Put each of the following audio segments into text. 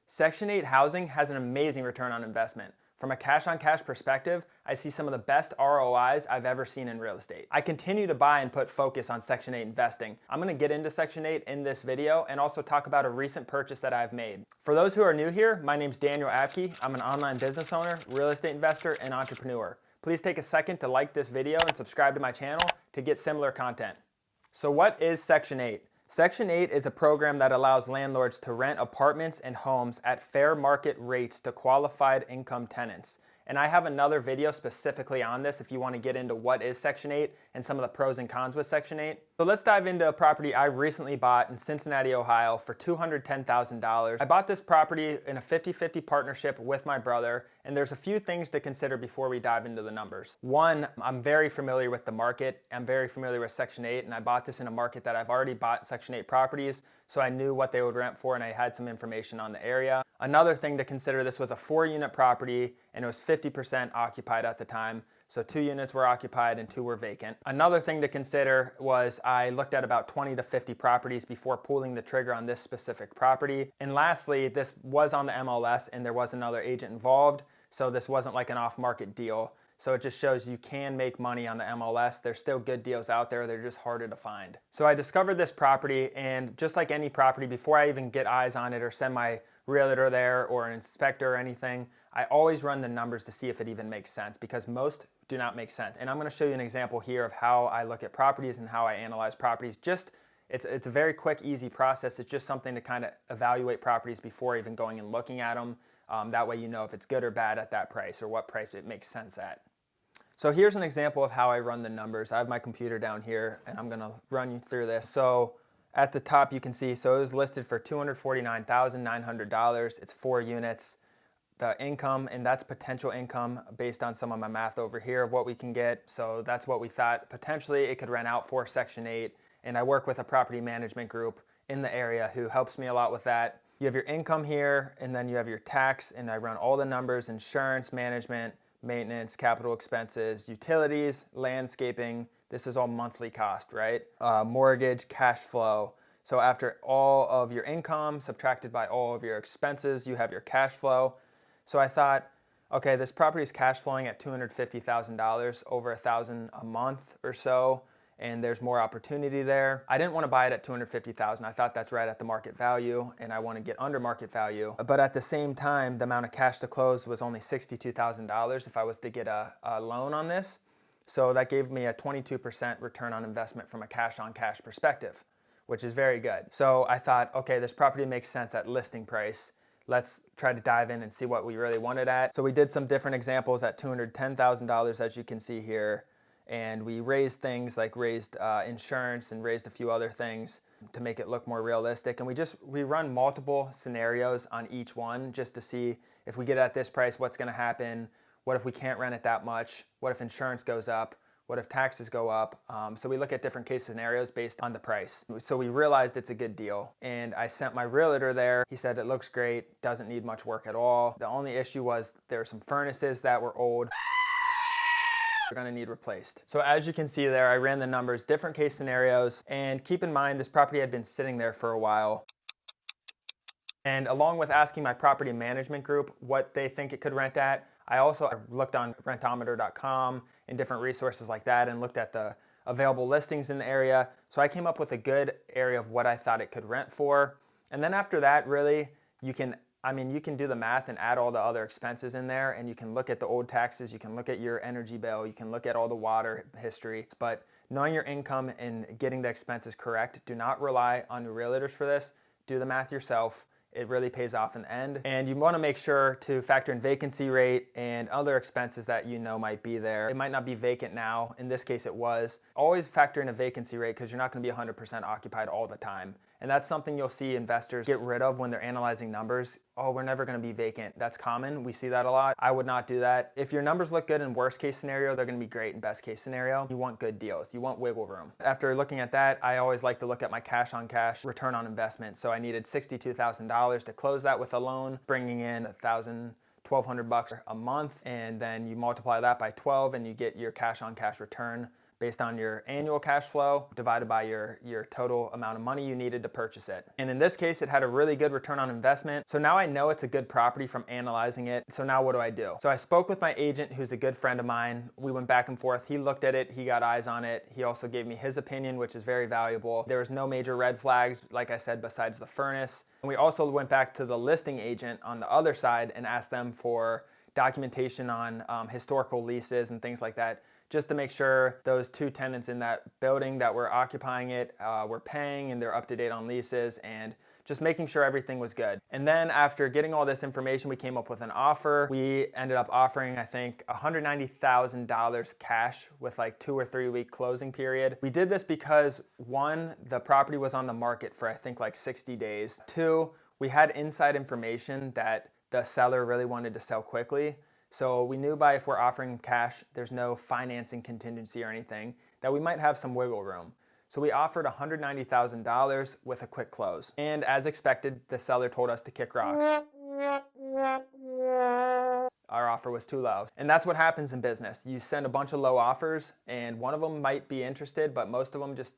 Section 8 housing has an amazing return on investment. From a cash-on-cash perspective, I see some of the best ROIs I've ever seen in real estate. I continue to buy and put focus on Section 8 investing. I'm going to get into Section 8 in this video and also talk about a recent purchase that I've made. For those who are new here, my name's Daniel Apke. I'm an online business owner, real estate investor, and entrepreneur. Please take a second to like this video and subscribe to my channel to get similar content. So what is Section 8? Section 8 is a program that allows landlords to rent apartments and homes at fair market rates to qualified income tenants. And I have another video specifically on this if you want to get into what is Section 8 and some of the pros and cons with Section 8. So let's dive into a property I recently bought in Cincinnati, Ohio for $210,000. I bought this property in a 50-50 partnership with my brother, and there's a few things to consider before we dive into the numbers. One, I'm very familiar with the market. I'm very familiar with Section 8, and I bought this in a market that I've already bought Section 8 properties, so I knew what they would rent for and I had some information on the area. Another thing to consider, this was a 4-unit property and it was 50% occupied at the time. So 2 units were occupied and 2 were vacant. Another thing to consider was I looked at about 20 to 50 properties before pulling the trigger on this specific property. And lastly, this was on the MLS and there was another agent involved. So this wasn't like an off-market deal. So it just shows you can make money on the MLS. There's still good deals out there. They're just harder to find. So I discovered this property, and just like any property, before I even get eyes on it or send my realtor there or an inspector or anything, I always run the numbers to see if it even makes sense, because most do not make sense. And I'm going to show you an example here of how I look at properties and how I analyze properties. It's a very quick, easy process. It's just something to kind of evaluate properties before even going and looking at them. That way you know if it's good or bad at that price or what price it makes sense at. So here's an example of how I run the numbers. I have my computer down here and I'm gonna run you through this. So at the top you can see, so it was listed for $249,900. It's 4 units. The income, and that's potential income based on some of my math over here of what we can get. So that's what we thought potentially it could rent out for Section 8. And I work with a property management group in the area who helps me a lot with that. You have your income here, and then you have your tax, and I run all the numbers: insurance, management, maintenance, capital expenses, utilities, landscaping. This is all monthly cost, right? Mortgage, cash flow. So after all of your income subtracted by all of your expenses, you have your cash flow. So I thought, okay, this property is cash flowing at $250,000, over $1,000 a month or so, and there's more opportunity there. I didn't want to buy it at $250,000. I thought that's right at the market value, and I want to get under market value. But at the same time, the amount of cash to close was only $62,000 if I was to get a loan on this. So that gave me a 22% return on investment from a cash-on-cash perspective, which is very good. So I thought, okay, this property makes sense at listing price. Let's try to dive in and see what we really wanted at. So we did some different examples at $210,000, as you can see here. And we raised things like raised insurance and raised a few other things to make it look more realistic. And we run multiple scenarios on each one just to see if we get at this price, what's gonna happen? What if we can't rent it that much? What if insurance goes up? What if taxes go up? So we look at different case scenarios based on the price. So we realized it's a good deal. And I sent my realtor there. He said it looks great, doesn't need much work at all. The only issue was there were some furnaces that were old. They're gonna need replaced. So as you can see there, I ran the numbers, different case scenarios, and keep in mind this property had been sitting there for a while. And along with asking my property management group what they think it could rent at, I also looked on rentometer.com and different resources like that and looked at the available listings in the area. So I came up with a good area of what I thought it could rent for. And then after that, really, you can do the math and add all the other expenses in there, and you can look at the old taxes, you can look at your energy bill, you can look at all the water history. But knowing your income and getting the expenses correct, do not rely on your realtors for this. Do the math yourself. It really pays off in the end. And you want to make sure to factor in vacancy rate and other expenses that you know might be there. It might not be vacant now. In this case, it was. Always factor in a vacancy rate because you're not going to be 100% occupied all the time. And that's something you'll see investors get rid of when they're analyzing numbers. Oh, we're never going to be vacant. That's common. We see that a lot. I would not do that. If your numbers look good in worst case scenario, they're going to be great in best case scenario. You want good deals. You want wiggle room. After looking at that, I always like to look at my cash on cash return on investment. So I needed $62,000 to close that with a loan, bringing in $1,200 a month, and then you multiply that by 12 and you get your cash on cash return based on your annual cash flow divided by your total amount of money you needed to purchase it. And in this case, it had a really good return on investment. So now I know it's a good property from analyzing it. So now what do I do? So I spoke with my agent, who's a good friend of mine. We went back and forth. He looked at it, he got eyes on it. He also gave me his opinion, which is very valuable. There was no major red flags, like I said, besides the furnace. And we also went back to the listing agent on the other side and asked them for documentation on historical leases and things like that, just to make sure those two tenants in that building that were occupying it were paying and they're up to date on leases, and just making sure everything was good. And then after getting all this information, we came up with an offer. We ended up offering, I think, $190,000 cash with like 2 or 3 week closing period. We did this because 1, the property was on the market for I think like 60 days. 2, we had inside information that the seller really wanted to sell quickly. So we knew by if we're offering cash, there's no financing contingency or anything, that we might have some wiggle room. So we offered $190,000 with a quick close. And as expected, the seller told us to kick rocks. Our offer was too low. And that's what happens in business. You send a bunch of low offers and one of them might be interested, but most of them just,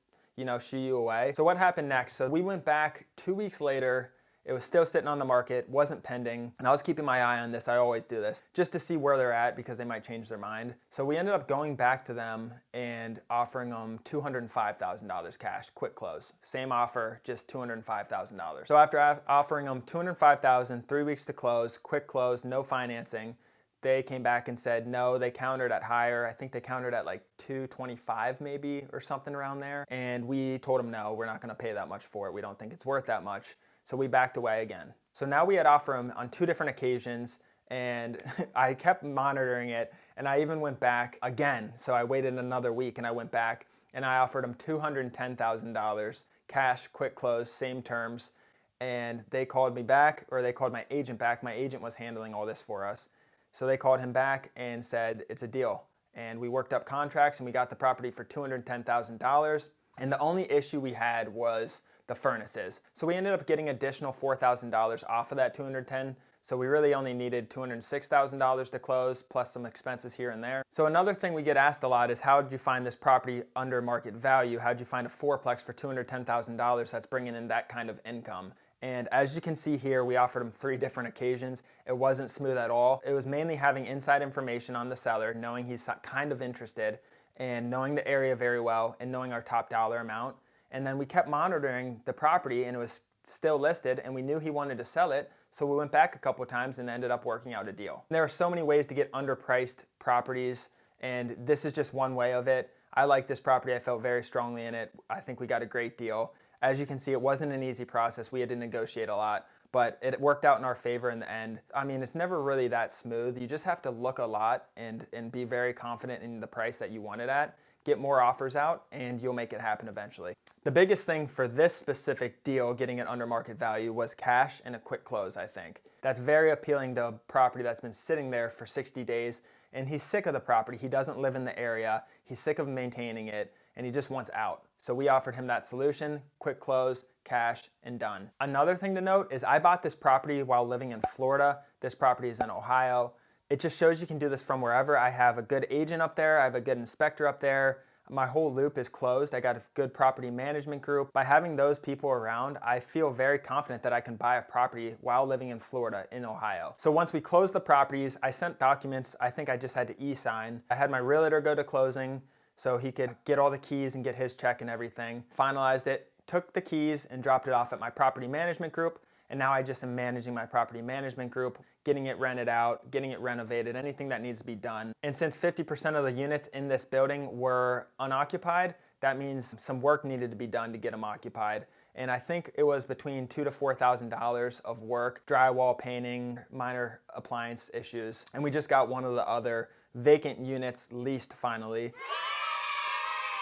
shoo you away. So what happened next? So we went back 2 weeks later. It was still sitting on the market, wasn't pending, and I was keeping my eye on this. I always do this, just to see where they're at because they might change their mind. So we ended up going back to them and offering them $205,000 cash, quick close. Same offer, just $205,000. So after offering them $205,000, 3 weeks to close, quick close, no financing, they came back and said no. They countered at higher. I think they countered at like 225 maybe or something around there. And we told them no, we're not going to pay that much for it. We don't think it's worth that much. So we backed away again. So now we had offered them on 2 different occasions, and I kept monitoring it, and I even went back again. So I waited another week and I went back and I offered them $210,000 cash, quick close, same terms. And they called me back, or they called my agent back. My agent was handling all this for us. So they called him back and said, it's a deal. And we worked up contracts and we got the property for $210,000. And the only issue we had was the furnaces. So we ended up getting additional $4,000 off of that $210,000. So we really only needed $206,000 to close, plus some expenses here and there. So another thing we get asked a lot is, how did you find this property under market value? How did you find a fourplex for $210,000 that's bringing in that kind of income? And as you can see here, we offered them 3 different occasions. It wasn't smooth at all. It was mainly having inside information on the seller, knowing he's kind of interested, and knowing the area very well, and knowing our top dollar amount. And then we kept monitoring the property, and it was still listed, and we knew he wanted to sell it. So we went back a couple of times and ended up working out a deal. There are so many ways to get underpriced properties, and this is just one way of it. I like this property. I felt very strongly in it. I think we got a great deal. As you can see, it wasn't an easy process. We had to negotiate a lot, but it worked out in our favor in the end. I mean, it's never really that smooth. You just have to look a lot and be very confident in the price that you want it at. Get more offers out, and you'll make it happen eventually. The biggest thing for this specific deal, getting it under market value, was cash and a quick close, I think. That's very appealing to a property that's been sitting there for 60 days, and he's sick of the property. He doesn't live in the area. He's sick of maintaining it, and he just wants out. So we offered him that solution, quick close, cash, and done. Another thing to note is I bought this property while living in Florida. This property is in Ohio. It just shows you can do this from wherever. I have a good agent up there. I have a good inspector up there. My whole loop is closed. I got a good property management group. By having those people around, I feel very confident that I can buy a property while living in Florida, in Ohio. So once we closed the properties, I sent documents. I think I just had to e-sign. I had my realtor go to closing so he could get all the keys and get his check and everything. Finalized it, took the keys and dropped it off at my property management group. And now I just am managing my property management group, getting it rented out, getting it renovated, anything that needs to be done. And since 50% of the units in this building were unoccupied, that means some work needed to be done to get them occupied. And I think it was between $2,000 to $4,000 of work, drywall, painting, minor appliance issues. And we just got one of the other vacant units leased finally.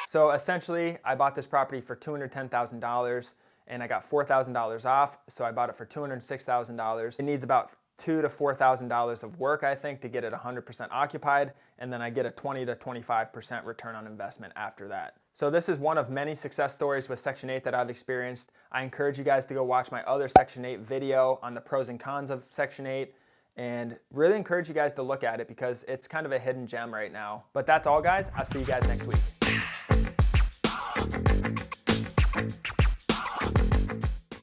So essentially, I bought this property for $210,000. And I got $4,000 off, so I bought it for $206,000. It needs about $2,000 to $4,000 of work, I think, to get it 100% occupied, and then I get a 20 to 25% return on investment after that. So this is one of many success stories with Section 8 that I've experienced. I encourage you guys to go watch my other Section 8 video on the pros and cons of Section 8, and really encourage you guys to look at it because it's kind of a hidden gem right now. But that's all, guys. I'll see you guys next week.